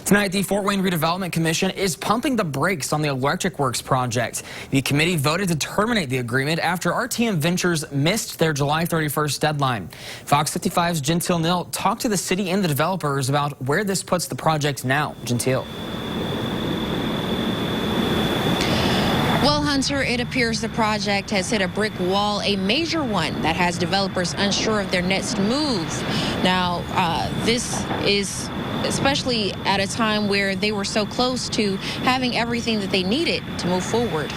Tonight, the Fort Wayne Redevelopment Commission is pumping the brakes on the Electric Works project. The committee voted to terminate the agreement after RTM Ventures missed their July 31st deadline. Fox 55's Gentile Neal talked to the city and the developers about where this puts the project now. Gentile. Well, Hunter, it appears the project has hit a brick wall, a major one that has developers unsure of their next move. Now, this is especially at a time where they were so close to having everything that they needed to move forward.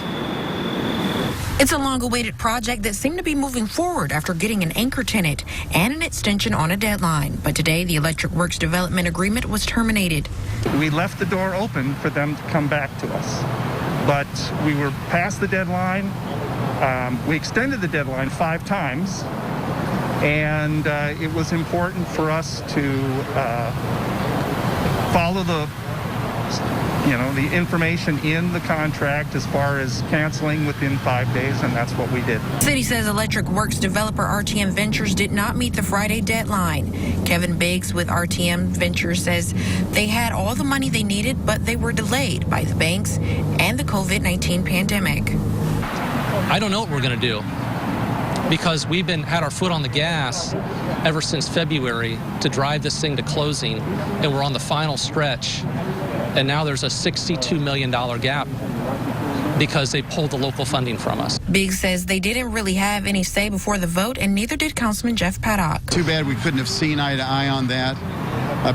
It's a long-awaited project that seemed to be moving forward after getting an anchor tenant and an extension on a deadline. But today, the Electric Works development agreement was terminated. We left the door open for them to come back to us, but we were past the deadline. We extended the deadline 5 times, and it was important for us to follow the information in the contract as far as canceling within 5 days, and that's what we did. The city says Electric Works developer RTM Ventures did not meet the Friday deadline. Kevin Biggs with RTM Ventures says they had all the money they needed, but they were delayed by the banks and the COVID-19 pandemic. I don't know what we're going to do, because we've had our foot on the gas ever since February to drive this thing to closing, and we're on the final stretch, and now there's a $62 million gap because they pulled the local funding from us. Biggs says they didn't really have any say before the vote, and neither did Councilman Jeff Paddock. Too bad we couldn't have seen eye to eye on that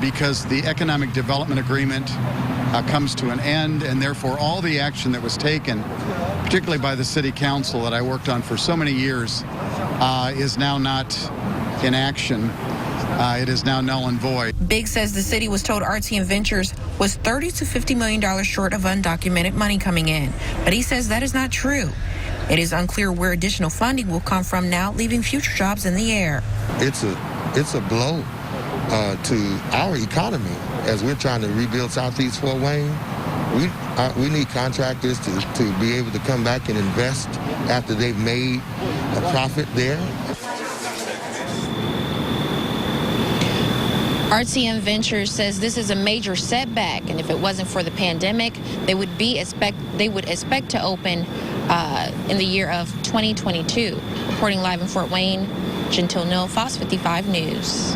because the economic development agreement comes to an end, and therefore all the action that was taken, particularly by the city council that I worked on for so many years, is now not in action. It is now null and void. Biggs says the city was told RTM Ventures was $30 to $50 million short of undocumented money coming in, but he says that is not true. It is unclear where additional funding will come from now, leaving future jobs in the air. It's a blow to our economy as we're trying to rebuild Southeast Fort Wayne. We need contractors to be able to come back and invest after they've made a profit there. RTM Ventures says this is a major setback, and if it wasn't for the pandemic, they would expect to open in the year of 2022. Reporting live in Fort Wayne, Gentile Neal, Fox 55 News.